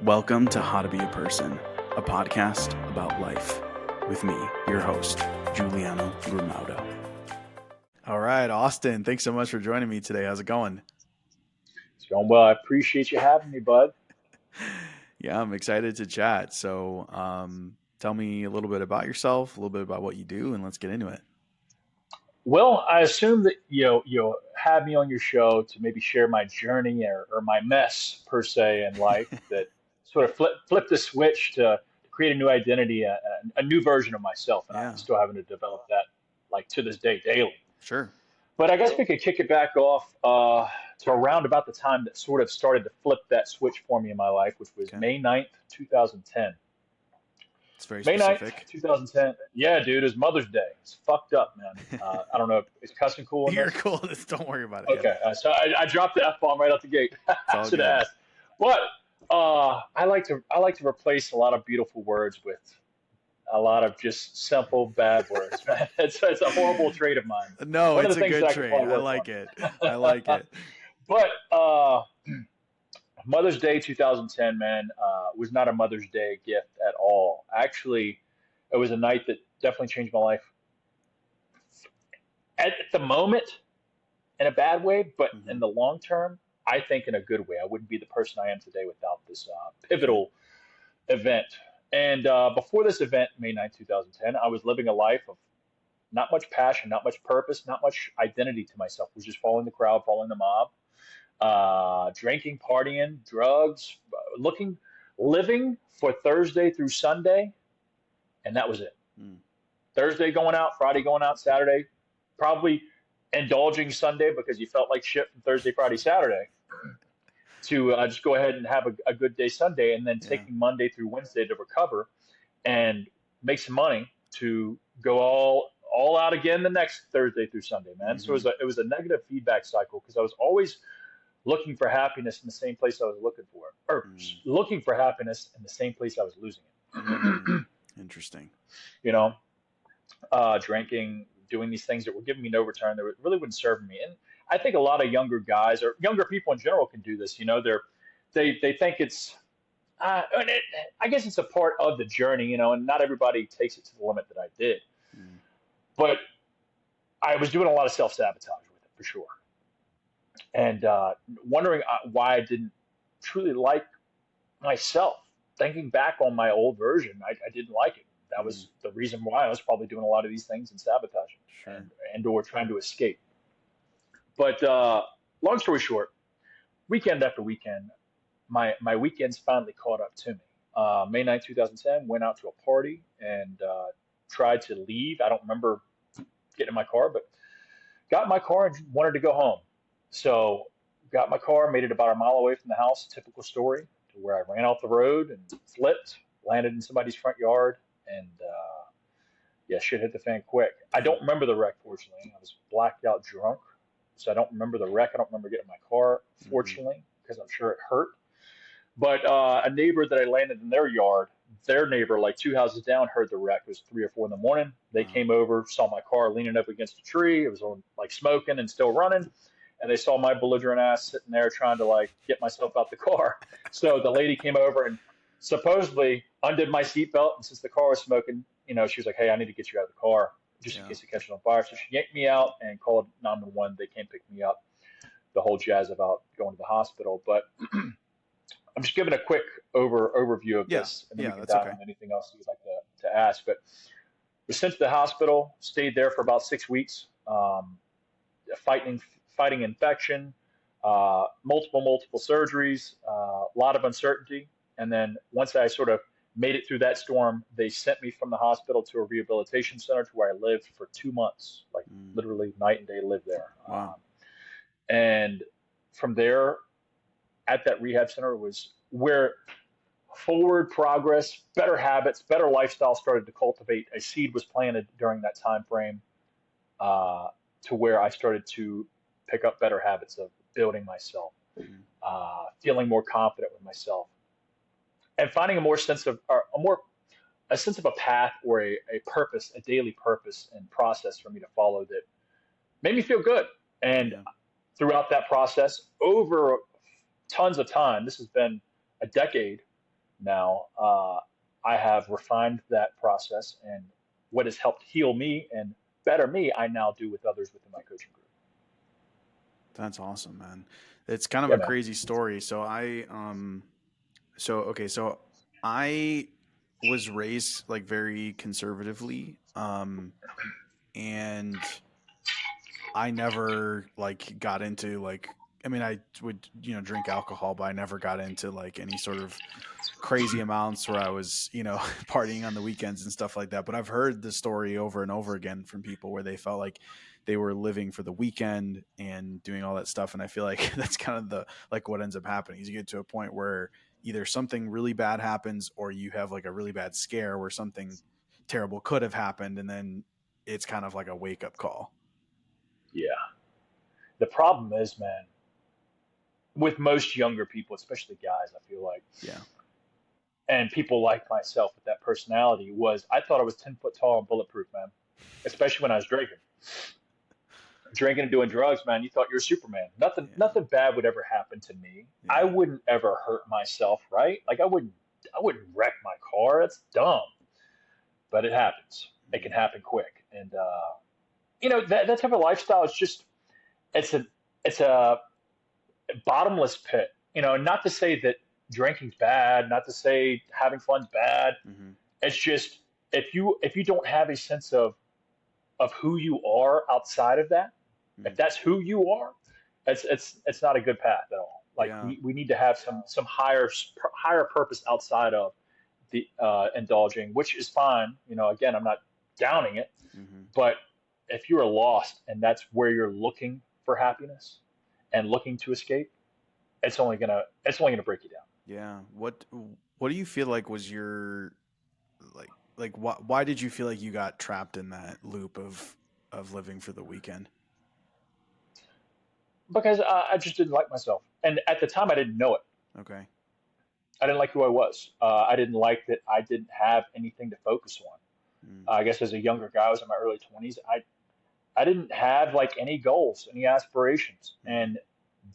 Welcome to How to Be a Person, a podcast about life with me, your host, Giuliano Grimaudo. All right, Austin, thanks so much for joining me today. How's it going? It's going well. I appreciate you having me, bud. Yeah, I'm excited to chat. So, tell me a little bit about yourself, a little bit about what you do, and let's get into it. Well, I assume that you'll have me on your show to maybe share my journey or my mess per se in life that sort of flip the switch to create a new identity, a new version of myself, and I'm Yeah, still having to develop that like to this day daily. sure. But I guess we could kick it back off to around about the time that sort of started to flip that switch for me in my life, which was Okay. May 9th, 2010. It's very May 9th, specific. 2010. Yeah, dude, it's Mother's Day. It's fucked up, man. I don't know. Is cussing cool in You're this? cool. Just don't worry about it. Yeah, Okay, so I dropped the F bomb right out the gate. it's I all should have good. asked. But I like to replace a lot of beautiful words with a lot of just simple bad words, man. It's a horrible trait of mine. No, One of it's the a things good that I could trait. probably I work like it. I like on. it. But Mother's Day 2010, man, was not a Mother's Day gift at all. Actually, it was a night that definitely changed my life at the moment in a bad way, but Hmm. in the long term, I think in a good way. I wouldn't be the person I am today without this Okay. pivotal event. And before this event, May 9th, 2010, I was living a life of not much passion, not much purpose, not much identity to myself. I was just following the crowd, following the mob, drinking, partying, drugs, looking, living for Thursday through Sunday, and that was it. Mm. Thursday going out, Friday going out, Saturday, probably indulging Sunday because you felt like shit from Thursday, Friday, Saturday, to just go ahead and have a good day Sunday, and then Yeah. taking Monday through Wednesday to recover and make some money to go all out again the next Thursday through Sunday, man. So Hmm. it was a negative feedback cycle because I was always looking for happiness in the same place I was looking for, or Mm. looking for happiness in the same place I was losing Mm. it. Interesting. you know, drinking, doing these things that were giving me no return, that really wouldn't serve me. And I think a lot of younger guys or younger people in general can do this. They think it's and I guess it's a part of the journey, and not everybody takes it to the limit that I did. Mm. But I was doing a lot of self sabotage with it for sure, and wondering why I didn't truly like myself. Thinking back on my old version, I didn't like it. That Mm. was the reason why I was probably doing a lot of these things and sabotaging Sure. and or trying to escape. But long story short, weekend after weekend, my weekends finally caught up to me. May 9th, 2010, went out to a party and tried to leave. I don't remember getting in my car, but got in my car and wanted to go home. So got my car, made it about a mile away from the house, typical story, to where I ran off the road and flipped, landed in somebody's front yard, and yeah, shit hit the fan quick. I Yeah. don't remember the wreck, fortunately. I was blacked out drunk, so I don't remember the wreck. I don't remember getting in my car, Hmm. fortunately, because I'm sure it hurt. But a neighbor that I landed in their yard, their neighbor, like two houses down, heard the wreck. It was 3 or 4 in the morning. They Wow. came over, saw my car leaning up against a tree. It was on like smoking and still running. And they saw my belligerent ass sitting there trying to like get myself out the car. So the lady came over and supposedly undid my seatbelt. And since the car was smoking, she was like, "Hey, I need to get you out of the car just in Yeah. case it catches on fire." So she yanked me out and called 911. They came pick me up. The whole jazz about going to the hospital. But I'm just giving a quick overview of Yeah. this, and then we Yeah. can That's dive okay. into anything else you'd like to ask. But was sent to the hospital, stayed there for about 6 weeks, fighting fighting infection, multiple surgeries, a lot of uncertainty, and then once I sort of made it through that storm, they sent me from the hospital to a rehabilitation center to where I lived for 2 months, like Mm. literally night and day lived there. Wow. And from there, at that rehab center was where forward progress, better habits, better lifestyle started to cultivate. A seed was planted during that time frame uh, to where I started to pick up better habits of building myself, Mm. feeling more confident with myself, and finding a more sense of or a sense of a path or a purpose, a daily purpose and process for me to follow that made me feel good. And Yeah. throughout that process, over tons of time, this has been a decade, now. I have refined that process, and what has helped heal me and better me, I now do with others within my coaching group. That's awesome, man. It's kind of Yeah, a man. crazy story. So I was raised like very conservatively. And I never like got into like I mean I would drink alcohol, but I never got into like any sort of crazy amounts where I was, partying on the weekends and stuff like that. But I've heard the story over and over again from people where they felt like they were living for the weekend and doing all that stuff. And I feel like that's kind of the like what ends up happening is you get to a point where either something really bad happens or you have like a really bad scare where something terrible could have happened, and then it's kind of like a wake up call. Yeah. The problem is, man, with most younger people, especially guys, I feel like, Yeah. and people like myself with that personality, was I thought I was 10 foot tall and bulletproof, man, especially when I was drinking and doing drugs, man. You thought you were Superman. Yeah. Nothing bad would ever happen to me. I Yeah. wouldn't ever hurt myself, right? Like I wouldn't wreck my car. That's dumb, but it happens. It can Mm. happen quick, and that type of lifestyle is just it's a it's a bottomless pit. Not to say that drinking's bad, not to say having fun's bad. Mm-hmm. It's just if you don't have a sense of who you are outside of that, if Mm. that's who you are, it's not a good path at all. Like Yeah. we need to have some higher purpose outside of the indulging, which is fine. Again, I'm not downing it, Mm-hmm. but if you are lost and that's where you're looking for happiness and looking to escape, it's only gonna break you down. Yeah. What do you feel like was your why did you feel like you got trapped in that loop of living for the weekend? Because I just didn't like myself, and at the time I didn't know it. Okay. I didn't like who I was. I didn't like that I didn't have anything to focus on. Mm. I guess as a younger guy, I was in my early 20s. I didn't have like any goals, any aspirations, Mm-hmm. and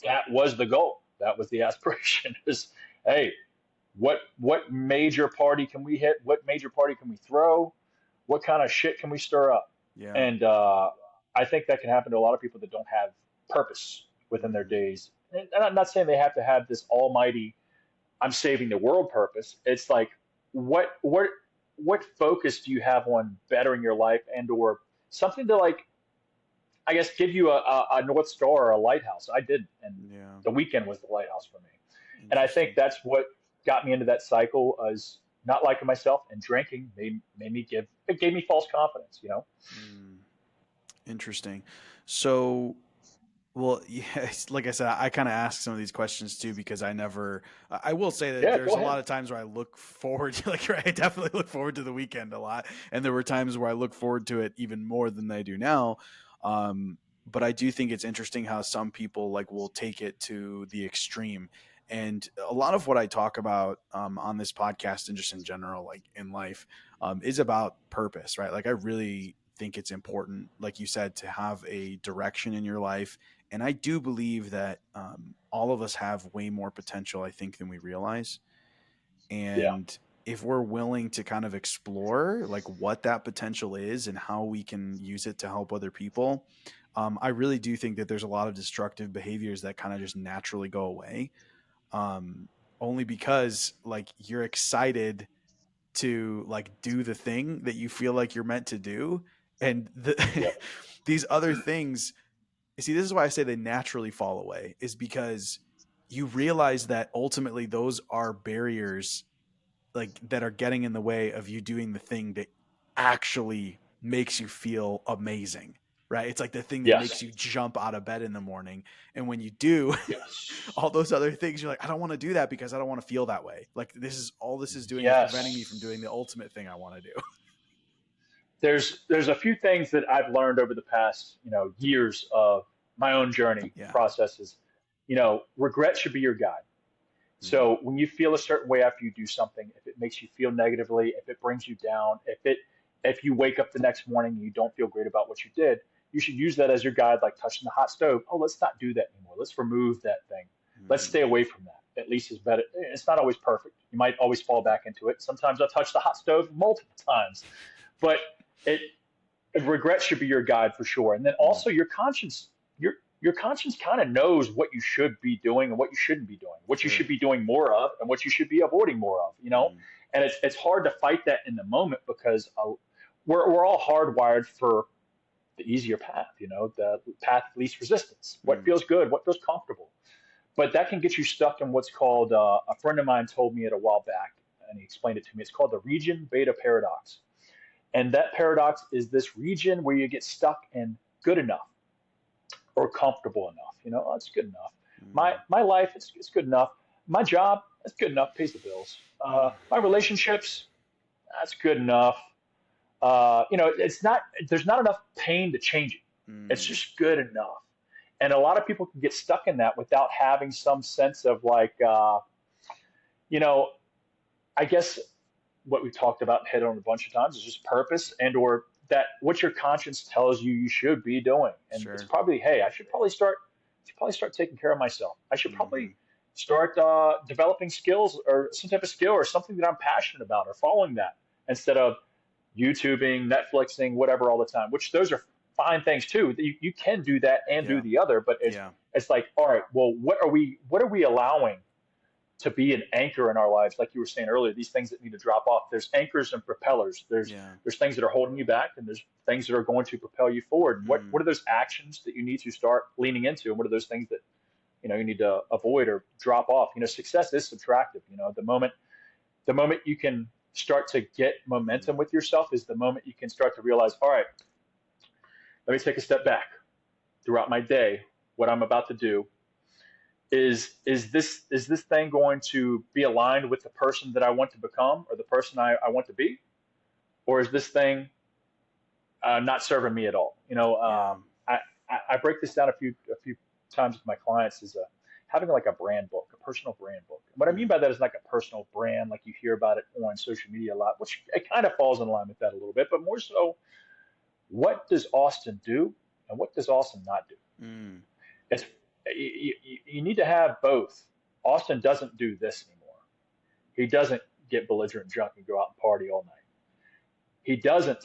that was the goal. That was the aspiration. Is hey, what major party can we hit? What major party can we throw? What kind of shit can we stir up? Yeah. And I think that can happen to a lot of people that don't have purpose within their Mm. days. And I'm not saying they have to have this almighty I'm saving the world purpose. It's like what what what focus do you have on bettering your life and or something to like I guess give you a north star or a lighthouse. I did, and Yeah. the weekend was the lighthouse for me. And I think Interesting. that's what got me into that cycle is not liking myself and drinking made me give it gave me false confidence. Mm. Interesting. So, well, yes, like I said, I kind of ask some of these questions too because I will say that Yeah, there's go a lot ahead. of times where I look forward to, like, right, I definitely look forward to the weekend a lot. And there were times where I look forward to it even more than I do now. Um, but I do think it's interesting how some people like will take it to the extreme. And a lot of what I talk about on this podcast and just in general, like in life, is about purpose, right? Like I really think it's important, like you said, to have a direction in your life. And I do believe that all of us have way more potential, I think, than we realize. Yeah, And if we're willing to kind of explore like what that potential is and how we can use it to help other people, I really do think that there's a lot of destructive behaviors that kind of just naturally go away. Um, Only because like you're excited to like do the thing that you feel like you're meant to do, and yep, these other things, see, this is why I say they naturally fall away, is because you realize that ultimately those are barriers like that are getting in the way of you doing the thing that actually makes you feel amazing, right? It's like the thing that makes yes, you jump out of bed in the morning. And when you do yes, all those other things, you're like, I don't want to do that because I don't want to feel that way. Like this is doing is preventing me from doing the yes. ultimate thing I want to do. There's a few things that I've learned over the past years of my own journey Yeah. processes. Regret should be your guide. Mm. So when you feel a certain way after you do something, if it makes you feel negatively, if it brings you down, if you wake up the next morning and you don't feel great about what you did, you should use that as your guide, like touching the hot stove. Oh, let's not do that anymore. Let's remove that thing. Let's Mm. stay away from that. at least is better. It's not always perfect. You might always fall back into it. Sometimes I touch the hot stove multiple times, but it regret should be your guide for sure. And then Mm, also your conscience, your conscience kind of knows what you should be doing and what you shouldn't be doing, what you should sure. be doing more of and what you should be avoiding more of, you know? Mm, And it's hard to fight that in the moment because we're all hardwired for the easier path, you know, the path of least resistance, what mm, feels good, what feels comfortable. But that can get you stuck in what's called, a friend of mine told me it a while back, and he explained it to me. It's called the region beta paradox. And that paradox is this region where you get stuck in good enough or comfortable enough. You know, oh, it's good enough. My mm, my life, it's good enough. My job, it's good enough, pays the bills. mm, My relationships, that's good enough. You know, it's not. There's not enough pain to change it. It's mm, just good enough. And a lot of people can get stuck in that without having some sense of like, you know, I guess what we talked about and hit on a bunch of times is just purpose and or that what your conscience tells you you should be doing. And it's sure. probably, hey, I should probably start taking care of myself. I should Mm-hmm. probably start developing skills or some type of skill or something that I'm passionate about or following that instead of YouTubing, Netflixing, whatever all the time, which those are fine things too. You can do that and do Yeah. the other, but it's Yeah. it's like, all right, well, what are we allowing to be an anchor in our lives, like you were saying earlier, these things that need to drop off. There's anchors and propellers. There's Yeah. there's things that are holding you back, and there's things that are going to propel you forward. And what Mm, what are those actions that you need to start leaning into, and what are those things that you need to avoid or drop off? Success is subtractive. The moment you can start to get mm, momentum with yourself is the moment you can start to realize, all right, let me take a step back throughout my day. What I'm about to do is this thing going to be aligned with the person that I want to become or the person I want to be, or is this thing not serving me at all? yeah. I break this down a few times with my clients is having like a brand book, a personal brand book. What I mean Mm, by that is like a personal brand, like you hear about it on social media a lot, which it kind of falls in line with that a little bit, but more so, what does Austin do and what does Austin not do? mm, It's you need to have both. Austin doesn't do this anymore. He doesn't get belligerent drunk and go out and party all night. He doesn't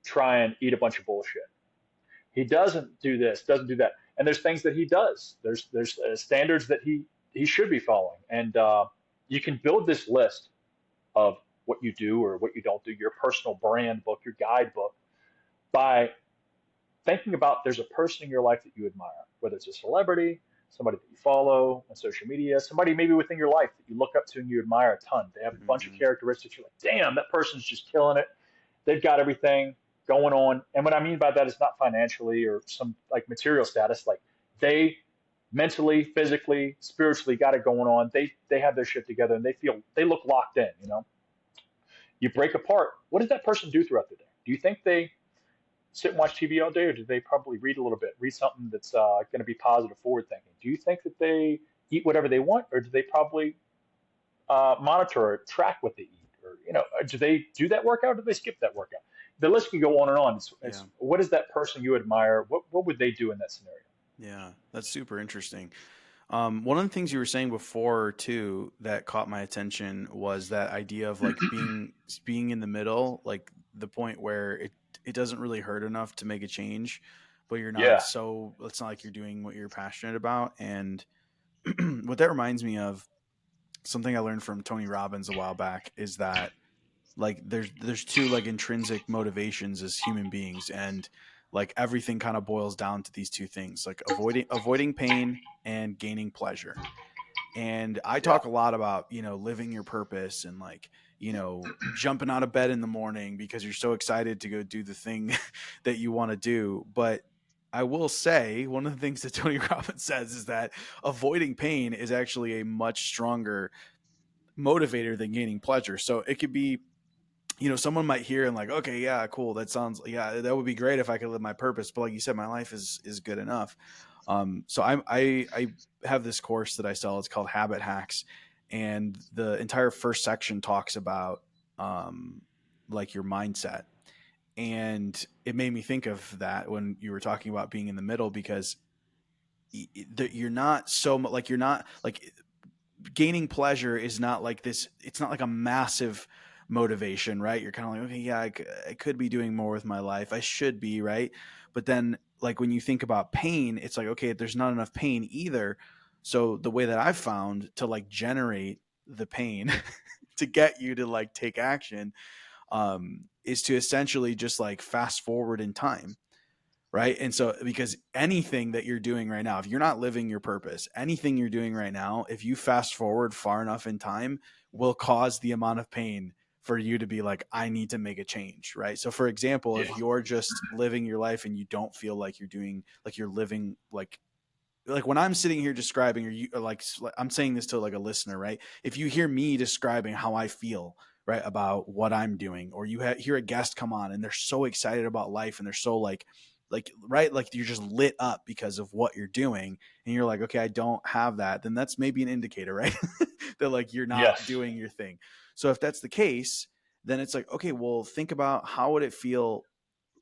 try and eat a bunch of bullshit. He doesn't do this, doesn't do that. And there's things that he does. There's standards that he should be following. And you can build this list of what you do or what you don't do, your personal brand book, your guidebook, by thinking about there's a person in your life that you admire, whether it's a celebrity, somebody that you follow on social media, somebody maybe within your life that you look up to and you admire a ton. They have a bunch of mm, characteristics. You're like, damn, that person's just killing it. They've got everything going on. And what I mean by that is not financially or some like material status. Like they mentally, physically, spiritually got it going on. They have their shit together and they look locked in. You break apart. What does that person do throughout the day? Do you think they sit and watch TV all day, or do they probably read a little bit, read something that's going to be positive, forward thinking? Do you think that they eat whatever they want, or do they probably monitor or track what they eat, or do they do that workout, or do they skip that workout? The list can go on and on. yeah. What is that person you admire? What would they do in that scenario? Yeah. That's super interesting. One of the things you were saying before too that caught my attention was that idea of like being in the middle, like the point where it doesn't really hurt enough to make a change, but you're not Yeah, so it's not like you're doing what you're passionate about. And what that reminds me of, something I learned from Tony Robbins a while back, is that like there's two like intrinsic motivations as human beings, and like everything kind of boils down to these two things, like avoiding pain and gaining pleasure. And I yeah, talk a lot about, living your purpose and like, jumping out of bed in the morning because you're so excited to go do the thing that you want to do. But I will say one of the things that Tony Robbins says is that avoiding pain is actually a much stronger motivator than gaining pleasure. So it could be, someone might hear and like, okay, yeah, cool. That sounds, yeah, that would be great if I could live my purpose. But like you said, my life is good enough. So I have this course that I sell. It's called Habit Hacks, and the entire first section talks about like your mindset. And it made me think of that when you were talking about being in the middle, because you're not so like you're not like gaining pleasure is not like this. It's not like a massive motivation, right? You're kind of like, okay, yeah, I could be doing more with my life. I should be, right? But then, like, when you think about pain, it's like, okay, there's not enough pain either. So the way that I've found to like generate the pain to get you to like take action, is to essentially just like fast forward in time, right? And so, because anything that you're doing right now, if you're not living your purpose, anything you're doing right now, if you fast forward far enough in time, will cause the amount of pain for you to be like, I need to make a change, right? So, for example, Yeah. if you're just living your life and you don't feel like you're doing, like you're living like when I'm sitting here describing, or like I'm saying this to like a listener, right? If you hear me describing how I feel, right, about what I'm doing, or you hear a guest come on and they're so excited about life and they're so like right, like you're just lit up because of what you're doing, and you're like, okay, I don't have that, then that's maybe an indicator, right? That like you're not Yes. doing your thing. So if that's the case, then it's like, okay, well, think about how would it feel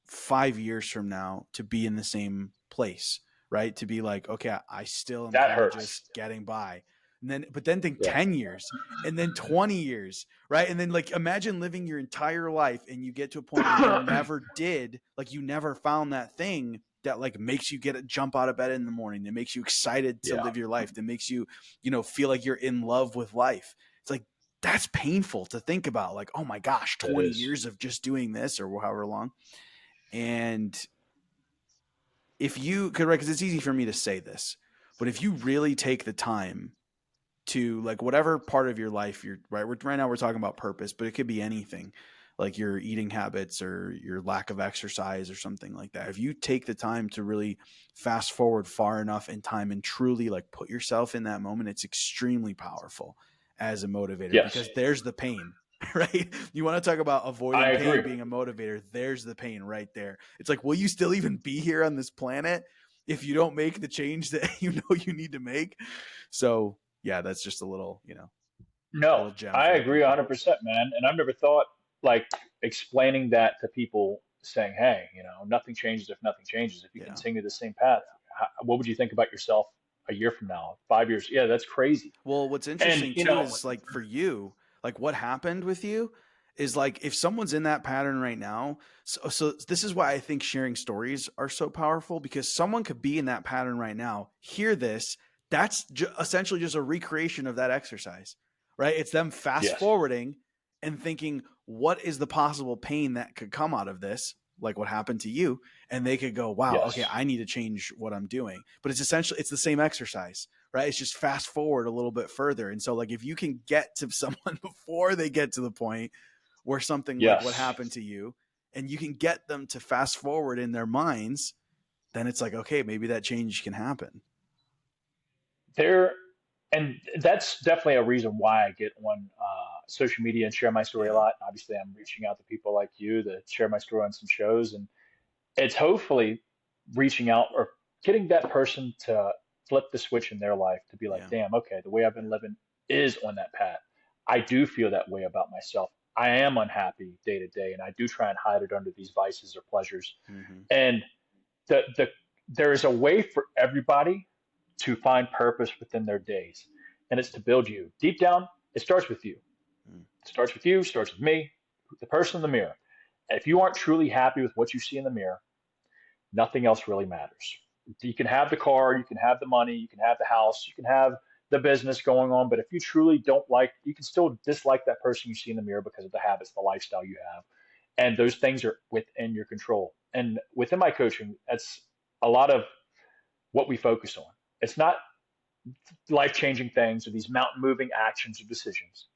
5 years from now to be in the same place, right? To be like, okay, I still am That kind of hurts. just getting by. And then, but then think Yeah. 10 years and then 20 years, right? And then, like, imagine living your entire life and you get to a point where you never did, like, you never found that thing that, like, makes you get a jump out of bed in the morning, that makes you excited to Yeah. live your life, that makes you, feel like you're in love with life. It's like, that's painful to think about. Like, oh my gosh, It 20 is. years of just doing this or however long. And if you could, right, because it's easy for me to say this, but if you really take the time to, like, whatever part of your life you're right, right now we're talking about purpose, but it could be anything, like your eating habits or your lack of exercise or something like that. If you take the time to really fast forward far enough in time and truly like put yourself in that moment, it's extremely powerful as a motivator, Yes. because there's the pain. Right? You want to talk about I avoiding pain agree. being a motivator, there's the pain right there. It's like, will you still even be here on this planet if you don't make the change that you know you need to make? So yeah, that's just a little, No, little gem I for the agree people. 100%, man. And I've never thought like explaining that to people saying, hey, nothing changes if nothing changes. If you Yeah. continue the same path, what would you think about yourself a year from now, 5 years? Yeah, that's crazy. Well, what's And, interesting too is like for you, like what happened with you is like if someone's in that pattern right now. So this is why I think sharing stories are so powerful, because someone could be in that pattern right now, hear this. That's essentially just a recreation of that exercise, right? It's them fast yes, forwarding and thinking, what is the possible pain that could come out of this? Like what happened to you. And they could go, wow, okay, yes, I need to change what I'm doing. But it's essentially, it's the same exercise, right? It's just fast forward a little bit further. And so, like, if you can get to someone before they get to the point where something like what yes. happened to you, and you can get them to fast forward in their minds, then it's like, okay, maybe that change can happen. There, and that's definitely a reason why I get on social media and share my story a Yeah. lot. Obviously, I'm reaching out to people like you to share my story on some shows, and it's hopefully reaching out or getting that person to flip the switch in their life to be like, Yeah. damn, okay, the way I've been living is on that path. I do feel that way about myself. I am unhappy day to day, and I do try and hide it under these vices or pleasures. Mm-hmm. And there is a way for everybody to find purpose within their days, and it's to build you. Deep down, it starts with you. Mm. It starts with you, starts with me, the person in the mirror. And if you aren't truly happy with what you see in the mirror, nothing else really matters. You can have the car, you can have the money, you can have the house, you can have the business going on, but if you truly don't like, you can still dislike that person you see in the mirror because of the habits, the lifestyle you have. And those things are within your control. And within my coaching, that's a lot of what we focus on. It's not life changing things or these mountain moving actions or decisions.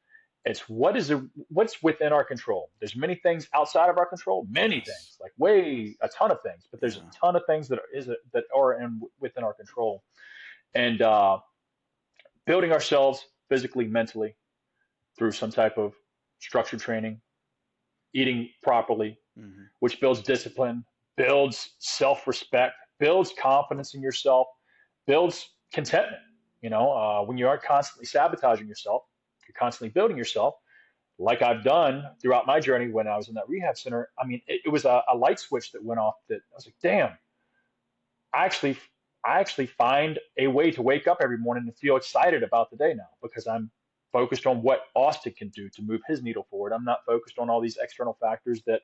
It's what's within our control. There's many things outside of our control, many Yes. things, like way a ton of things, but there's a Yeah. ton of things that are within our control. And building ourselves physically, mentally through some type of structured training, eating properly, Mm-hmm. which builds discipline, builds self-respect, builds confidence in yourself, builds contentment. When you aren't constantly sabotaging yourself, you're constantly building yourself, like I've done throughout my journey when I was in that rehab center. I mean, it was a light switch that went off that I was like, damn, I actually, I actually find a way to wake up every morning and feel excited about the day now because I'm focused on what Austin can do to move his needle forward. I'm not focused on all these external factors that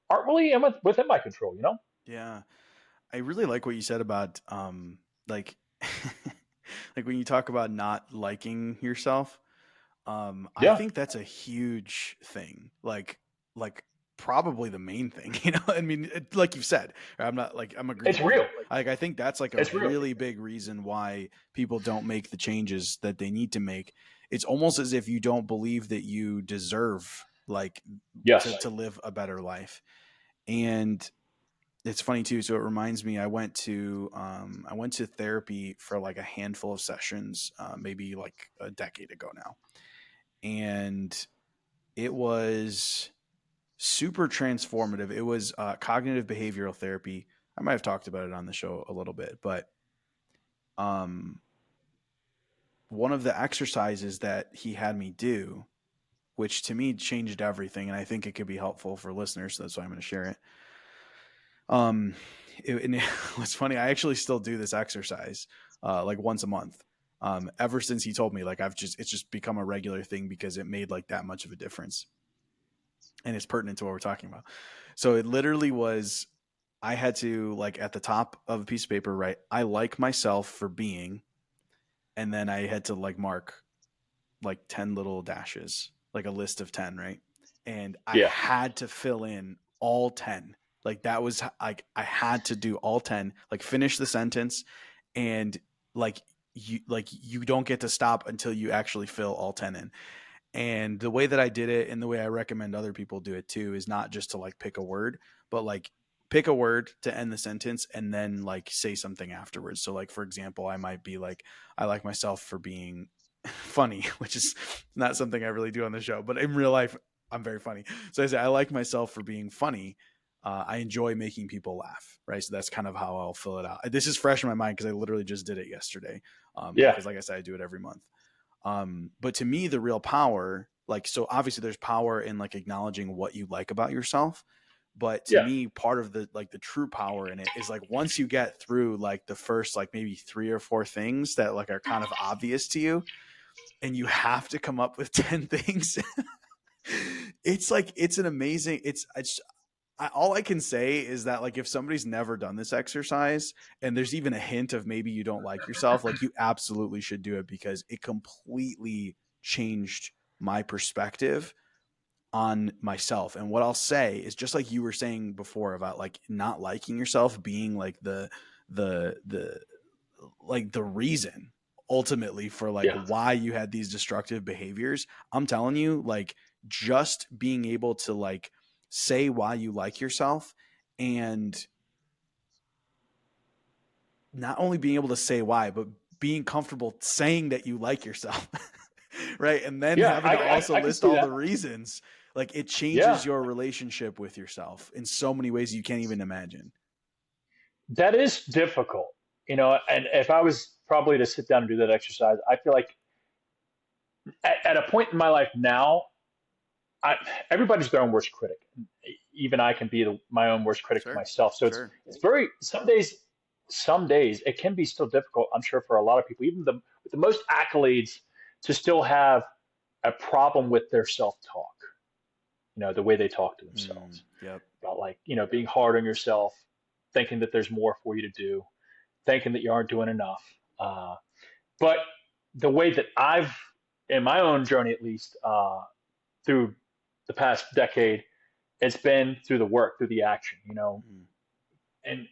aren't really within my control, you know? Yeah. I really like what you said about like like when you talk about not liking yourself. I Yeah. think that's a huge thing. Like probably the main thing, you know? I mean, like you've said, I'm not like I'm It's agreeing with you. real. Like I think that's like a It's real. really big reason why people don't make the changes that they need to make. It's almost as if you don't believe that you deserve like Yes. to live a better life. And it's funny too. So it reminds me, I went to therapy for like a handful of sessions, maybe like a decade ago now, and it was super transformative. It was cognitive behavioral therapy. I might have talked about it on the show a little bit, but um, one of the exercises that he had me do, which to me changed everything, and I think it could be helpful for listeners. So that's why I'm going to share it. Um, and what's funny, I actually still do this exercise like once a month. Ever since he told me, like it's just become a regular thing because it made like that much of a difference, and it's pertinent to what we're talking about. So it literally was, I had to like at the top of a piece of paper, write, I like myself for being, and then I had to like mark like 10 little dashes, like a list of 10, right? And I Yeah. had to fill in all 10. Like that was like I had to do all 10, like finish the sentence and like you don't get to stop until you actually fill all 10 in. And the way that I did it and the way I recommend other people do it too is not just to like pick a word, but like pick a word to end the sentence and then like say something afterwards. So like for example, I might be like, I like myself for being funny, which is not something I really do on the show, but in real life, I'm very funny. So I say, I like myself for being funny. I enjoy making people laugh, right? So that's kind of how I'll fill it out. This is fresh in my mind because I literally just did it yesterday. Yeah. Because like I said, I do it every month. But to me, the real power, like, so obviously there's power in like acknowledging what you like about yourself. But to Yeah. me, part of the like the true power in it is like once you get through like the first like maybe three or four things that like are kind of obvious to you, and you have to come up with 10 things. It's like it's an amazing it's all I can say is that like if somebody's never done this exercise and there's even a hint of maybe you don't like yourself, like you absolutely should do it because it completely changed my perspective on myself. And what I'll say is just like you were saying before about like not liking yourself being like the like the reason ultimately for like Yeah. why you had these destructive behaviors. I'm telling you, like just being able to like say why you like yourself and not only being able to say why, but being comfortable saying that you like yourself. Right. And then Yeah. having to also I can list see all the that. reasons. Like it changes Yeah. your relationship with yourself in so many ways you can't even imagine. That is difficult, you know, and if I was probably to sit down and do that exercise, I feel like at a point in my life now, I, everybody's their own worst critic. Even I can be my own worst critic to Sure. myself. So Sure. it's very some days it can be still difficult. I'm sure for a lot of people, even with the most accolades, to still have a problem with their self talk. You know, the way they talk to themselves Yep. about like being hard on yourself, thinking that there's more for you to do, thinking that you aren't doing enough. But the way that I've in my own journey at least through the past decade, it's been through the work, through the action, Mm. and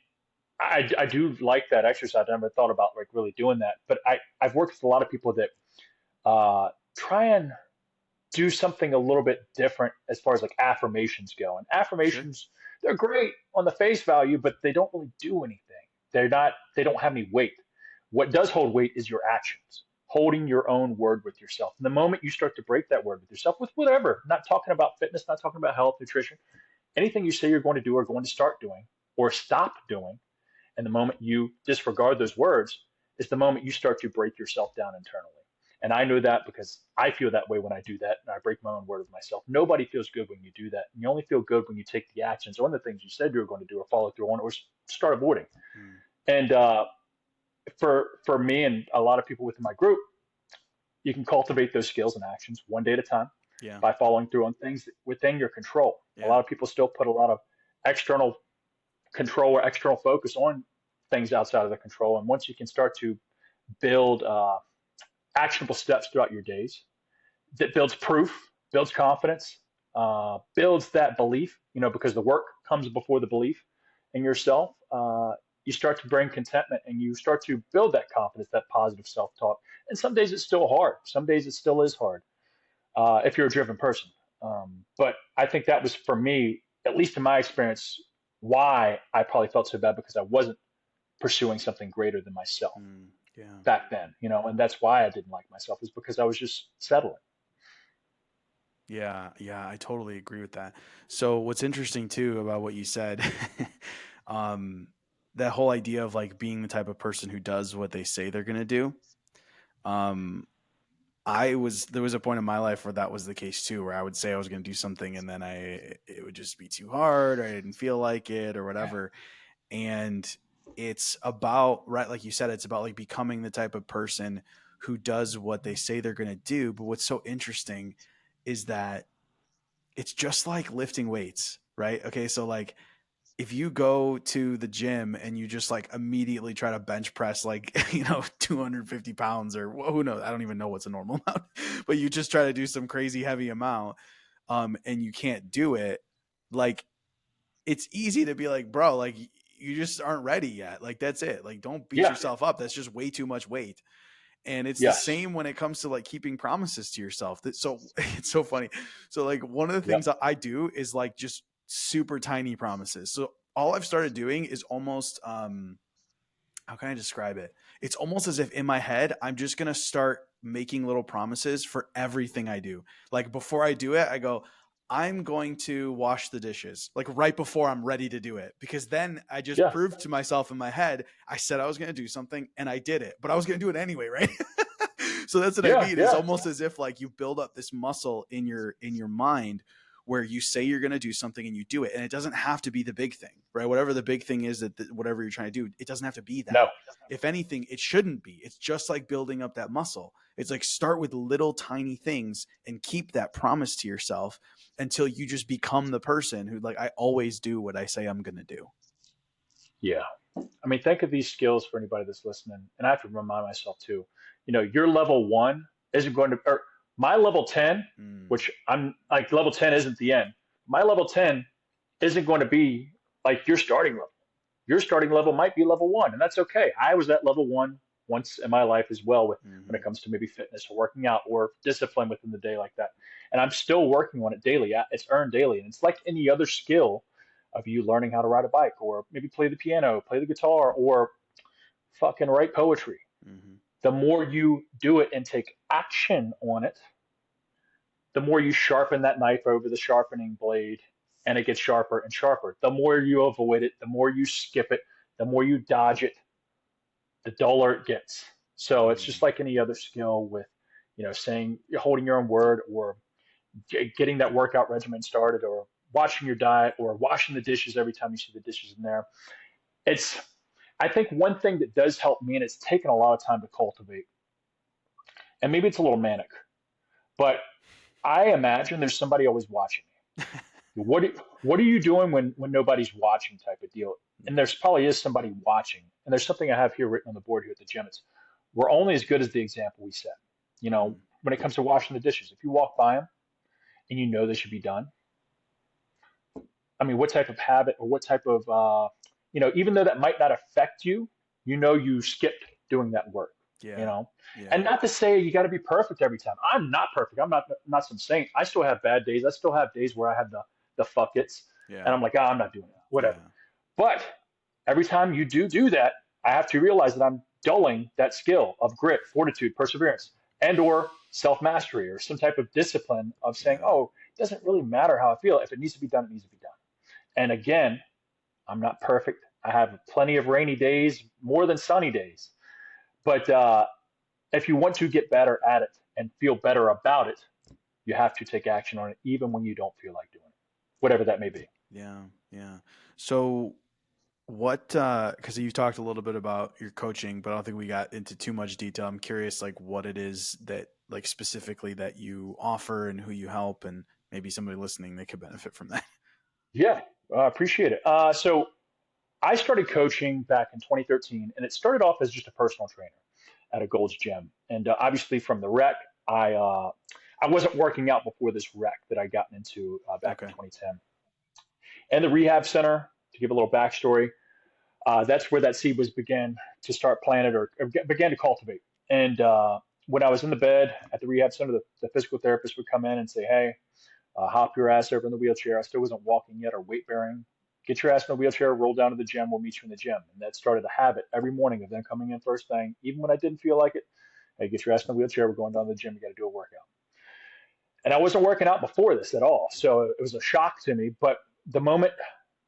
I do like that exercise. I never thought about like really doing that, but I've worked with a lot of people that try and do something a little bit different as far as like affirmations go. And Sure. affirmations, they're great on the face value, but they don't really do anything. They don't have any weight. What does hold weight is your actions, holding your own word with yourself. And the moment you start to break that word with yourself, with whatever, not talking about fitness, not talking about health, nutrition, anything you say you're going to do or going to start doing or stop doing, and the moment you disregard those words is the moment you start to break yourself down internally. And I know that because I feel that way when I do that and I break my own word with myself. Nobody feels good when you do that. You only feel good when you take the actions on the things you said you were going to do or follow through on or start avoiding. Mm. And for me and a lot of people within my group, you can cultivate those skills and actions one day at a time Yeah. by following through on things within your control. A Yeah. lot of people still put a lot of external control or external focus on things outside of the control. And once you can start to build actionable steps throughout your days, that builds proof, builds confidence, builds that belief, because the work comes before the belief in yourself. You start to bring contentment and you start to build that confidence, that positive self talk. And some days it's still hard. Some days it still is hard if you're a driven person. But I think that was for me, at least in my experience, why I probably felt so bad because I wasn't pursuing something greater than myself Yeah. back then, and that's why I didn't like myself is because I was just settling. Yeah, yeah, I totally agree with that. So what's interesting too about what you said, um, that whole idea of like being the type of person who does what they say they're gonna do. Um, there was a point in my life where that was the case too, where I would say I was gonna do something and then it would just be too hard, or I didn't feel like it, or Yeah. whatever. And it's about, right, like you said, it's about like becoming the type of person who does what they say they're gonna do. But what's so interesting is that it's just like lifting weights, right? Okay, so like if you go to the gym and you just like immediately try to bench press like 250 pounds, or who knows, I don't even know what's a normal amount, but you just try to do some crazy heavy amount, and you can't do it, like it's easy to be like, bro, like you just aren't ready yet, like that's it, like don't beat Yeah. yourself up, that's just way too much weight. And it's the Yes. same when it comes to like keeping promises to yourself. So it's so funny. So like one of the things Yep. that I do is like just super tiny promises. So all I've started doing is almost how can I describe it? It's almost as if in my head, I'm just going to start making little promises for everything I do. Like before I do it, I go, I'm going to wash the dishes, like right before I'm ready to do it. Because then I just Yeah. proved to myself in my head, I said I was going to do something and I did it, but I was going to do it anyway, right? So that's what I Yeah. mean. It's Yeah. almost as if like you build up this muscle in your mind where you say you're going to do something and you do it, and it doesn't have to be the big thing, right? Whatever the big thing is, whatever you're trying to do, it doesn't have to be No. that. If anything, it shouldn't be. It's just like building up that muscle. It's like start with little tiny things and keep that promise to yourself until you just become the person who, like, I always do what I say I'm going to do. Yeah. I mean, think of these skills for anybody that's listening, and I have to remind myself too. Your level one isn't going to, or my level 10, Mm, which I'm like level 10 isn't the end. My level 10 isn't going to be like your starting level. Your starting level might be level one, and that's okay. I was at level one once in my life as well, with when it hmm comes to maybe fitness or working out or discipline within the day like that. And I'm still working on it daily. It's earned daily, and it's like any other skill of you learning how to ride a bike or maybe play the piano, play the guitar, or fucking write poetry. hmm The more you do it and take action on it, the more you sharpen that knife over the sharpening blade and it gets sharper and sharper. The more you avoid it, the more you skip it, the more you dodge it, the duller it gets. So it's just mm, like any other skill with, saying you're holding your own word or getting that workout regimen started or watching your diet or washing the dishes every time you see the dishes in there. It's, I think one thing that does help me, and it's taken a lot of time to cultivate, and maybe it's a little manic, but I imagine there's somebody always watching me. What are you doing when nobody's watching type of deal? And there's probably is somebody watching. And there's something I have here written on the board here at the gym. It's we're only as good as the example we set. mm, When it comes to washing the dishes, if you walk by them and you know they should be done, I mean, what type of habit or what type of even though that might not affect you, you skipped doing that work. You yeah, know, yeah, and not to say you got to be perfect every time. I'm not perfect. I'm not some saint. I still have bad days. I still have days where I have the fuck it's, and yeah, I'm like, I'm not doing it. Whatever. yeah, But every time you do that, I have to realize that I'm dulling that skill of grit, fortitude, perseverance, and or self mastery or some type of discipline of saying, yeah, oh, it doesn't really matter how I feel. If it needs to be done, it needs to be done. And again, I'm not perfect. I have plenty of rainy days, more than sunny days. But if you want to get better at it and feel better about it, you have to take action on it, even when you don't feel like doing it, whatever that may be. yeah, yeah. So What, because you talked a little bit about your coaching, but I don't think we got into too much detail. I'm curious, like, what it is that, like, specifically that you offer and who you help, and maybe somebody listening that could benefit from that. Yeah, I appreciate it. So I started coaching back in 2013, and it started off as just a personal trainer at a Gold's Gym. And obviously, from the rec, I wasn't working out before this rec that I gotten into back in Okay. 2010. And the rehab center, to give a little backstory, that's where that seed was began to start planted or began to cultivate. And when I was in the bed at the rehab center, the physical therapist would come in and say, "Hey, hop your ass over in the wheelchair." I still wasn't walking yet or weight bearing. Get your ass in the wheelchair, roll down to the gym. We'll meet you in the gym. And that started a habit every morning of them coming in first thing, even when I didn't feel like it. Hey, get your ass in the wheelchair. We're going down to the gym. You got to do a workout. And I wasn't working out before this at all. So it was a shock to me. But the moment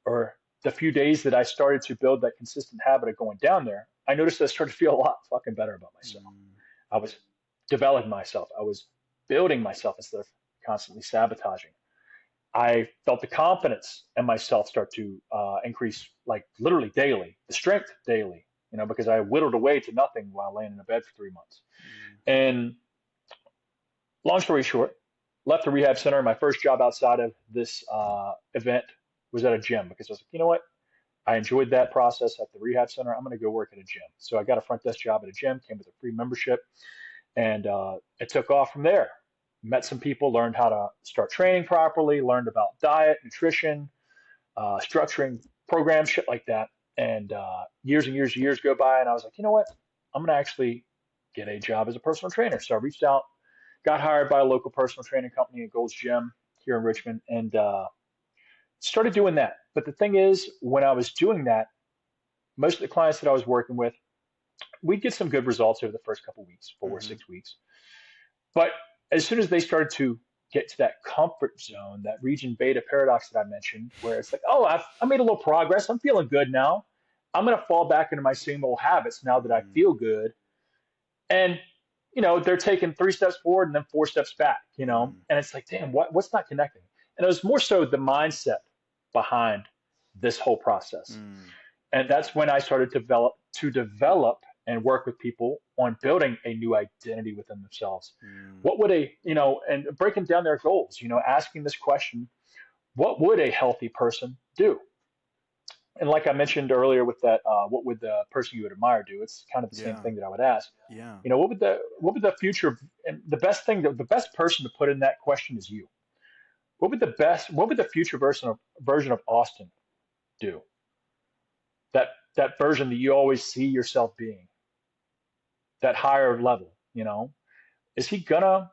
or the few days that I started to build that consistent habit of going down there, I noticed I started to feel a lot fucking better about myself. Mm, I was developing myself. I was building myself instead of constantly sabotaging. I felt the confidence in myself start to increase, like literally daily, the strength daily, because I whittled away to nothing while laying in a bed for 3 months. mm, And long story short, left the rehab center. My first job outside of this event was at a gym because I was like, you know what? I enjoyed that process at the rehab center. I'm going to go work at a gym. So I got a front desk job at a gym, came with a free membership, and it took off from there. Met some people, learned how to start training properly, learned about diet, nutrition, structuring programs, shit like that. And years and years and years go by, and I was like, you know what? I'm going to actually get a job as a personal trainer. So I reached out, got hired by a local personal training company at Gold's Gym here in Richmond, and started doing that. But the thing is, when I was doing that, most of the clients that I was working with, we'd get some good results over the first couple of weeks, four or mm-hmm. 6 weeks. But as soon as they started to get to that comfort zone, that region beta paradox that I mentioned, where it's like, oh, I made a little progress. I'm feeling good now. I'm going to fall back into my same old habits now that I Mm, feel good. And, they're taking 3 steps forward and then 4 steps back, mm, and it's like, damn, what's not connecting? And it was more so the mindset behind this whole process. mm, And that's when I started to develop and work with people on building a new identity within themselves. mm, What would and breaking down their goals, asking this question, what would a healthy person do? And like I mentioned earlier with that, what would the person you would admire do? It's kind of the same yeah, thing that I would ask. yeah, What would the future, and the best person to put in that question is you. What would the future version of Austin do? That version that you always see yourself being, that higher level, is he gonna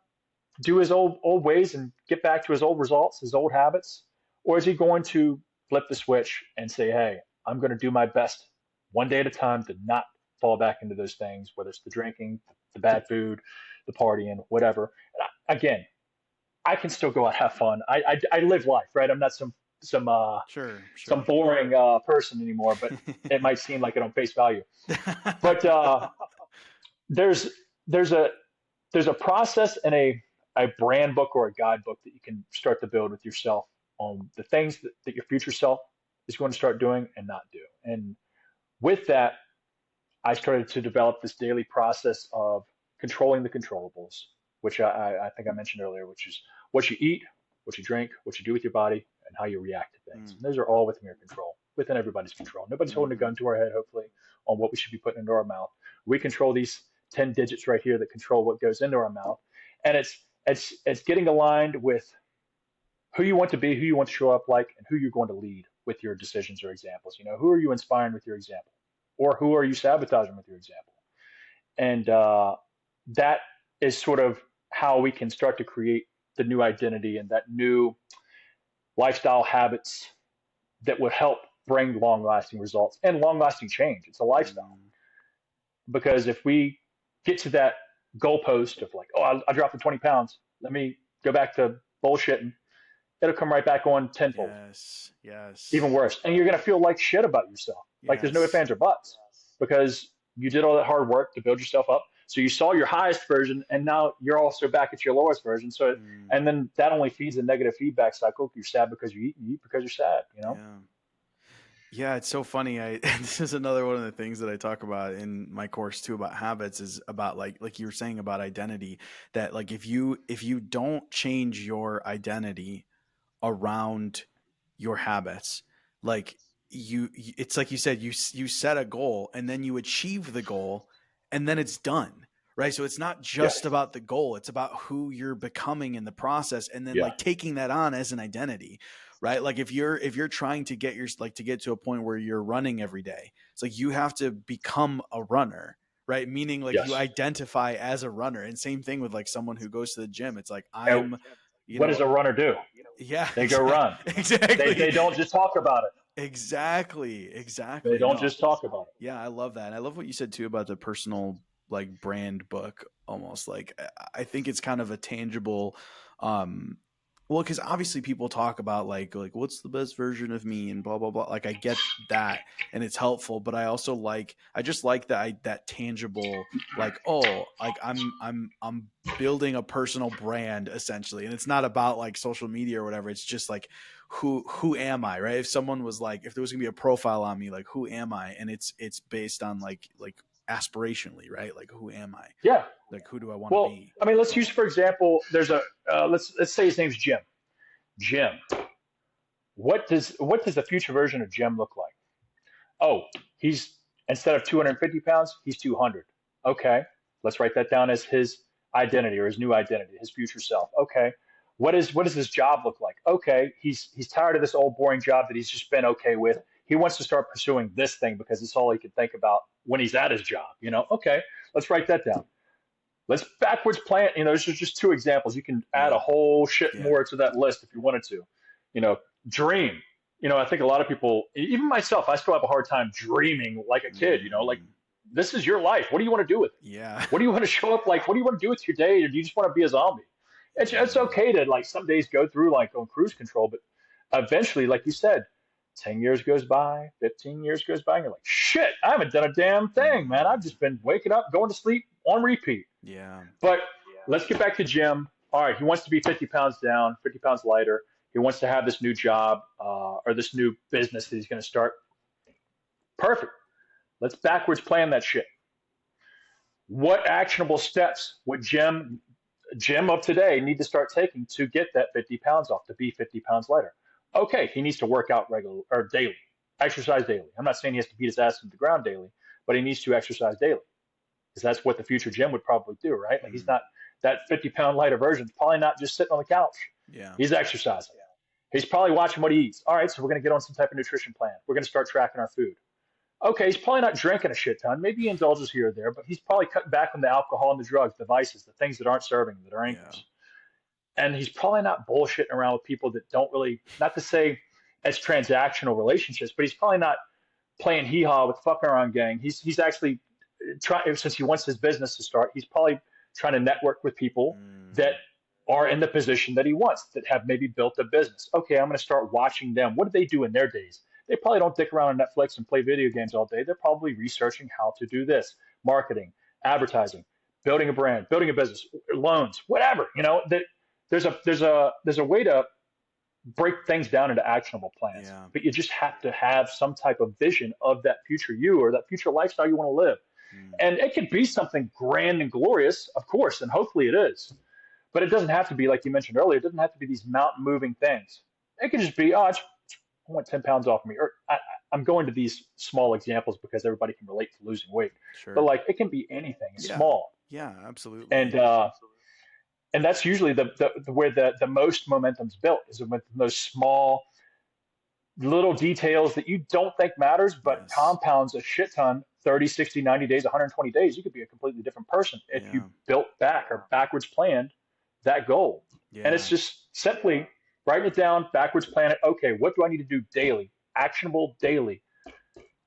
do his old ways and get back to his old results, his old habits, or is he going to flip the switch and say, "Hey, I'm going to do my best, one day at a time, to not fall back into those things, whether it's the drinking, the bad food, the partying, whatever." Again, I can still go out and have fun. I live life, right? I'm not some sure, some sure. boring person anymore, but it might seem like it on face value. But there's there's a there's a process and a brand book or a guidebook that you can start to build with yourself on the things that your future self is going to start doing and not do. And with that, I started to develop this daily process of controlling the controllables, which I think I mentioned earlier, which is what you eat, what you drink, what you do with your body, and how you react to things. Mm, And those are all within your control, within everybody's control. Nobody's holding a mm-hmm. gun to our head, hopefully, on what we should be putting into our mouth. We control these 10 digits right here that control what goes into our mouth. And it's getting aligned with who you want to be, who you want to show up like, and who you're going to lead with your decisions or examples. Who are you inspiring with your example? Or who are you sabotaging with your example? And that is sort of how we can start to create the new identity and that new lifestyle habits that would help bring long lasting results and long lasting change. It's a lifestyle. Mm, Because if we get to that goalpost of like, oh, I dropped the 20 pounds, let me go back to bullshitting, it'll come right back on tenfold, yes, yes, even worse. And you're going to feel like shit about yourself. Like there's no ifs, yes, ands, or buts because you did all that hard work to build yourself up. So you saw your highest version, and now you're also back at your lowest version. So, mm, and then that only feeds a negative feedback cycle. You're sad because you eat, and you eat because you're sad. yeah. Yeah, it's so funny. This is another one of the things that I talk about in my course too about habits is about like you were saying about identity, that like if you don't change your identity around your habits, like it's like you said, you set a goal and then you achieve the goal and then it's done, right? So it's not just Yes. about the goal, it's about who you're becoming in the process, and then Yeah. like taking that on as an identity, right? Like if you're trying to get your like to get to a point where you're running every day, it's like you have to become a runner, right? Meaning like you Yes. identify as a runner. And same thing with like someone who goes to the gym, it's like And I'm, you what does know, a runner do? yeah, They go run. exactly, They don't just talk about it. They exactly. don't No, just talk about it. yeah, I love that. And I love what you said too about the personal like brand book almost. Like I think it's kind of a tangible um well, because obviously people talk about like what's the best version of me and blah blah blah. Like I get that and it's helpful, but I just like that tangible like, oh, like I'm building a personal brand essentially. And it's not about like social media or whatever. It's just like who am I, right? If someone was like, if there was gonna be a profile on me, like who am I? And it's based on like aspirationally, right? Like who am I? Yeah. Like who do I want to Well, be? I mean, let's use for example. There's a let's say his name's Jim. Jim. What does the future version of Jim look like? Oh, he's instead of 250 pounds, he's 200. Okay, let's write that down as his identity or his new identity, his future self. Okay, what does his job look like? Okay, he's tired of this old boring job that he's just been okay with. He wants to start pursuing this thing because it's all he can think about when he's at his job. Okay, let's write that down. Let's backwards plan. Those are just two examples. You can add a Yeah, whole shit yeah. more to that list if you wanted to. You know, dream. I think a lot of people, even myself, I still have a hard time dreaming like a kid. Like Mm, this is your life. What do you want to do with it? yeah, What do you want to show up like? What do you want to do with your day? Or do you just want to be a zombie? It's yeah. okay to like some days go through like on cruise control, but eventually, like you said, 10 years goes by, 15 years goes by, and you're like, shit, I haven't done a damn thing, man. I've Mm, just been waking up, going to sleep on repeat. yeah. But let's get back to Jim. All right, he wants to be 50 pounds down, 50 pounds lighter. He wants to have this new job or this new business that he's going to start. Perfect. Let's backwards plan that shit. What actionable steps would Jim of today need to start taking to get that 50 pounds off, to be 50 pounds lighter? Okay, he needs to work out regular or daily, exercise daily. I'm not saying he has to beat his ass into the ground daily, but he needs to exercise daily because that's what the future Jim would probably do, right? Like he's Mm, not that 50-pound lighter version. Is probably not just sitting on the couch. yeah. He's exercising. He's probably watching what he eats. All right, so we're going to get on some type of nutrition plan. We're going to start tracking our food. Okay, he's probably not drinking a shit ton. Maybe he indulges here or there, but he's probably cutting back on the alcohol and the drugs, the vices, the things that aren't serving him, that are Yeah. anchors. And he's probably not bullshitting around with people that don't really, not to say as transactional relationships, but he's probably not playing hee haw with the fucking around gang. He's actually trying, since he wants his business to start, he's probably trying to network with people that Mm, are in the position that he wants, that have maybe built a business. Okay, I'm going to start watching them. What do they do in their days? They probably don't dick around on Netflix and play video games all day. They're probably researching how to do this, marketing, advertising, building a brand, building a business, loans, whatever. That there's a way to break things down into actionable plans. yeah. But you just have to have some type of vision of that future you or that future lifestyle you want to live. Mm, And it could be something grand and glorious, of course, and hopefully it is. But it doesn't have to be, like you mentioned earlier, it doesn't have to be these mountain moving things. It could just be, I want 10 pounds off me. Or I'm going to these small examples because everybody can relate to losing weight. But sure. like it can be anything, it's Yeah. small. Yeah, absolutely. And that's usually where the most momentum's built is with those small little details that you don't think matters, but Yes. compounds a shit ton 30, 60, 90 days, 120 days. You could be a completely different person if you Yeah. built back or backwards planned that goal. And it's Yeah. just simply writing it down, backwards plan it. Okay, what do I need to do daily, actionable daily,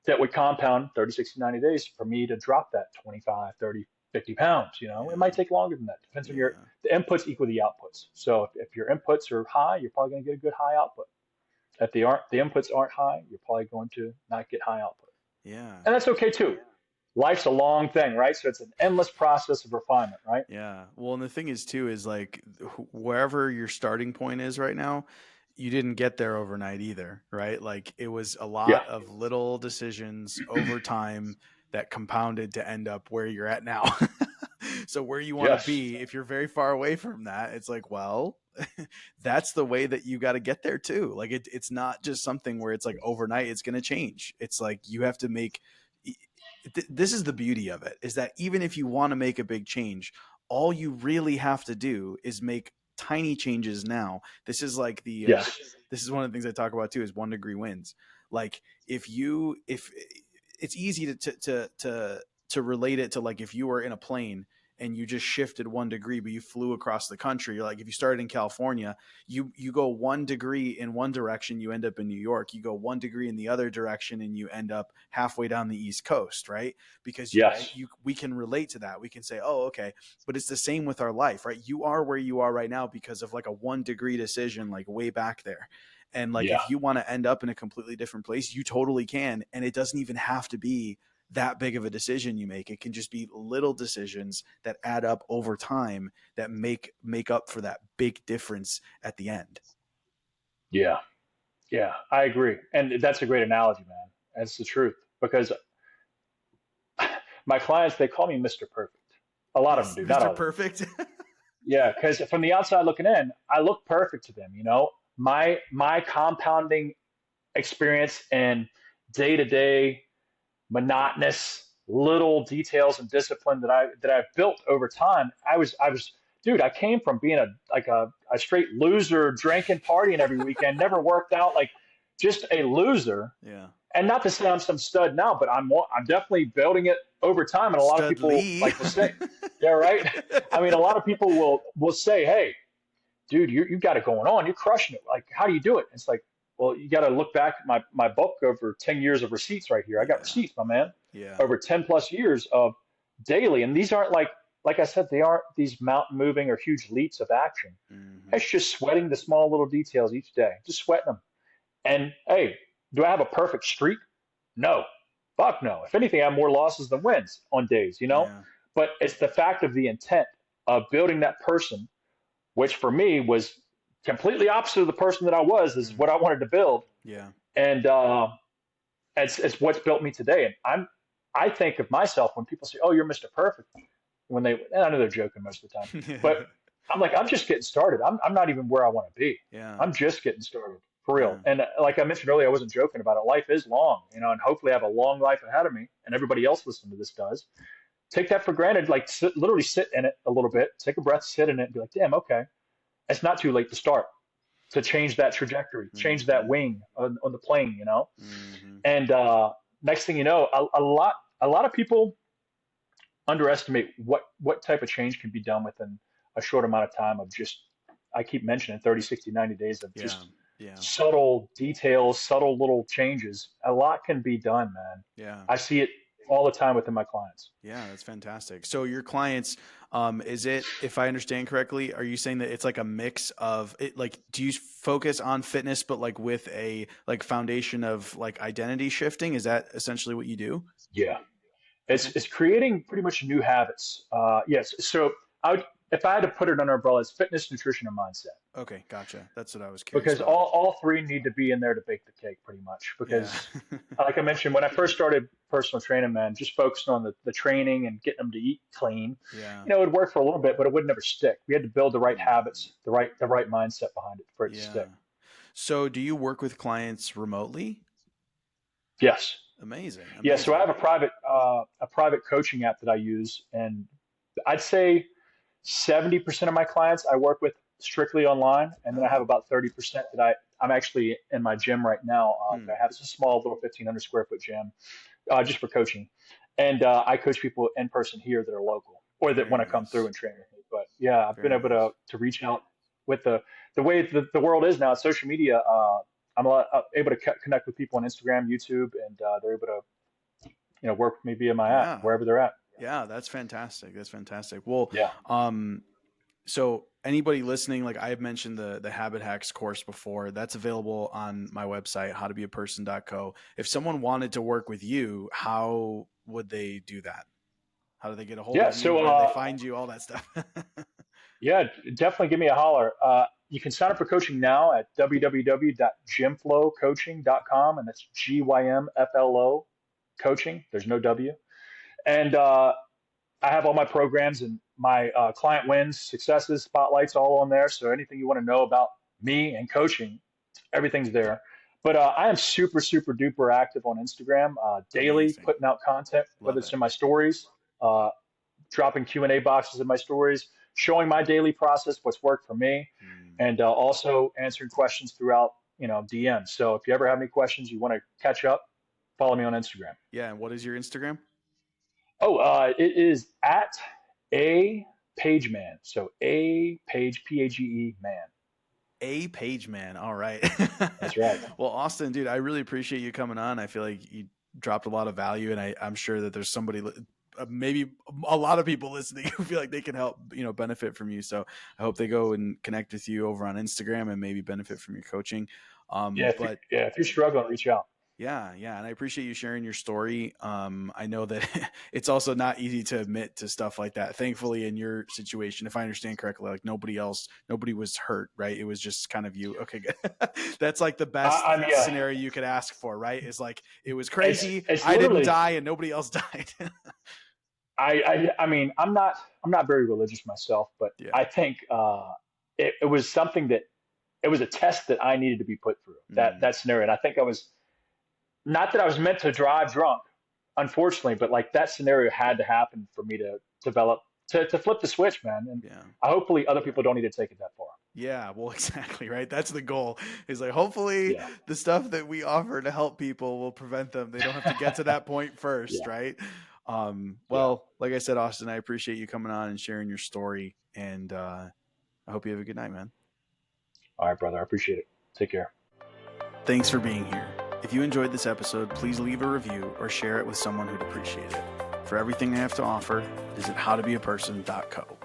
that would compound 30, 60, 90 days for me to drop that 25, 30, 50 pounds? It Yeah. might take longer than that. Depends on Yeah. the inputs equal the outputs. So if your inputs are high, you're probably going to get a good high output. If the inputs aren't high, you're probably going to not get high output. Yeah. And that's okay too. Life's a long thing, right? So it's an endless process of refinement, right? Yeah. Well, and the thing is too is like wherever your starting point is right now, you didn't get there overnight either, right? Like it was a Yeah. lot of little decisions over time that compounded to end up where you're at now. So where you want to Yes. be, if you're very far away from that, it's like, well, that's the way that you got to get there too. Like it's not just something where it's like overnight it's going to change. It's like you have to make this is the beauty of it, is that even if you want to make a big change, all you really have to do is make tiny changes now. This is like Yes. this is one of the things I talk about too, is 1 degree wins. Like if it's easy to relate it to, like, if you were in a plane and you just shifted 1 degree but you flew across the country. Like if you started in California, you go 1 degree in one direction, you end up in New York. You go 1 degree in the other direction and you end up halfway down the East Coast, right? Because Yes. you we can relate to that. We can say, oh, okay. But it's the same with our life, right? You are where you are right now because of like a 1 degree decision, like way back there. And like Yeah. if you want to end up in a completely different place, you totally can. And it doesn't even have to be that big of a decision you make. It can just be little decisions that add up over time that make up for that big difference at the end. Yeah. Yeah. I agree. And that's a great analogy, man. That's the truth. Because my clients, they call me Mr. Perfect. A lot of them do, not Mr. all of them. Perfect. Yeah, because from the outside looking in, I look perfect to them. My compounding experience and day to day monotonous little details and discipline that I've built over time. I was dude. I came from being a straight loser, drinking, partying every weekend, never worked out, like just a loser. Yeah. And not to say I'm some stud now, but I'm definitely building it over time. And a lot of Stud people Lee. like will say, yeah, right. I mean, a lot of people will say, hey, dude, you got it going on. You're crushing it. Like, how do you do it? It's like, well, you got to look back at my book over 10 years of receipts right here. I got Yeah. receipts, my man, Yeah. over 10 plus years of daily. And these aren't like I said, they aren't these mountain moving or huge leaps of action. Mm-hmm. It's just sweating the small little details each day, just sweating them. And hey, do I have a perfect streak? No. Fuck no. If anything, I have more losses than wins on days. Yeah. But it's the fact of the intent of building that person, which for me was completely opposite of the person that I was, is Mm. what I wanted to build. Yeah. And it's what's built me today. And I think of myself when people say, "Oh, you're Mr. Perfect," and I know they're joking most of the time, but I'm like, I'm just getting started. I'm not even where I want to be. Yeah. I'm just getting started for real. Yeah. And like I mentioned earlier, I wasn't joking about it. Life is long, and hopefully I have a long life ahead of me, and everybody else listening to this does. Take that for granted. Like literally sit in it a little bit, take a breath, sit in it, and be like, damn, okay, it's not too late to start, to change that trajectory, change that Mm-hmm. wing on the plane. Mm-hmm. And next thing you know, a lot of people underestimate what type of change can be done within a short amount of time of just, I keep mentioning 30, 60, 90 days of Yeah. just Yeah. subtle details, subtle little changes. A lot can be done, man. Yeah. I see it all the time within my clients. Yeah, that's fantastic. So your clients, is it, if I understand correctly, are you saying that it's like a mix of it? Like, do you focus on fitness, but like with a like foundation of like identity shifting? Is that essentially what you do? Yeah. Okay. It's creating pretty much new habits. Yes. So if I had to put it under umbrella, it's fitness, nutrition, and mindset. Okay. Gotcha. That's what I was curious Because about. all three need to be in there to bake the cake, pretty much. Yeah. Because, like I mentioned, when I first started personal training, man, just focusing on the training and getting them to eat clean, Yeah. it would work for a little bit, but it would never stick. We had to build the right Mm, habits, the right mindset behind it for it to yeah. stick. So do you work with clients remotely? Yes. Amazing. Yeah. So I Amazing. have a private coaching app that I use, and I'd say 70% of my clients I work with strictly online, and then I have Oh. about 30% that I'm actually in my gym right now. Hmm. That I have a small little 1,500 square foot gym, just for coaching, and I coach people in person here that are local or that Very want to come through nice. and train with me. But yeah, I've been Very able nice. to reach out with the way the world is now. Social media. I'm able to connect with people on Instagram, YouTube, and they're able to work with me via my app Yeah. wherever they're at. Yeah, that's fantastic. That's fantastic. Well, Yeah. um, so anybody listening, like I have mentioned the Habit Hacks course before, that's available on my website, howtobeaperson.co. If someone wanted to work with you, how would they do that? How do they get a hold Yeah. of you? So Where do they find you? All that stuff. yeah, definitely give me a holler. You can sign up for coaching now at www.gymflocoaching.com, and that's GYMFLO coaching. There's no W. And I have all my programs and my client wins, successes, spotlights all on there. So anything you want to know about me and coaching, everything's there. But I am super, super duper active on Instagram, daily, Amazing. putting out content, whether Love it's it. in my stories, uh, dropping Q&A boxes in my stories, showing my daily process, what's worked for me, Mm. and also answering questions throughout, DMs. So if you ever have any questions, you want to catch up, follow me on Instagram. Yeah. And what is your Instagram? Oh, it is at a page man. So a page Page man. A page man. All right. That's right. Well, Austin, dude, I really appreciate you coming on. I feel like you dropped a lot of value, and I'm sure that there's somebody, maybe a lot of people listening who feel like they can help, benefit from you. So I hope they go and connect with you over on Instagram and maybe benefit from your coaching. Yeah, But if you're struggling, reach out. yeah, yeah, and I appreciate you sharing your story. I know that it's also not easy to admit to stuff like that. Thankfully, in your situation, if I understand correctly, like nobody was hurt, right? It was just kind of you. Okay, good. That's like the best I mean, scenario you could ask for, right? Is like it was crazy. it's I didn't literally. die, and nobody else died. I mean, I'm not very religious myself, but Yeah. I think it was something that it was a test that I needed to be put through Mm, that scenario. And I think I was not that I was meant to drive drunk, unfortunately, but like that scenario had to happen for me to develop to flip the switch, man. And yeah. hopefully other people don't need to take it that far. Yeah, well, exactly, right? That's the goal. Is like hopefully Yeah, the stuff that we offer to help people will prevent them. They don't have to get to that point first, yeah, right? yeah. Well, like I said, Austin, I appreciate you coming on and sharing your story, and I hope you have a good night, man. All right, brother. I appreciate it. Take care. Thanks for being here. If you enjoyed this episode, please leave a review or share it with someone who'd appreciate it. For everything I have to offer, visit howtobeaperson.co.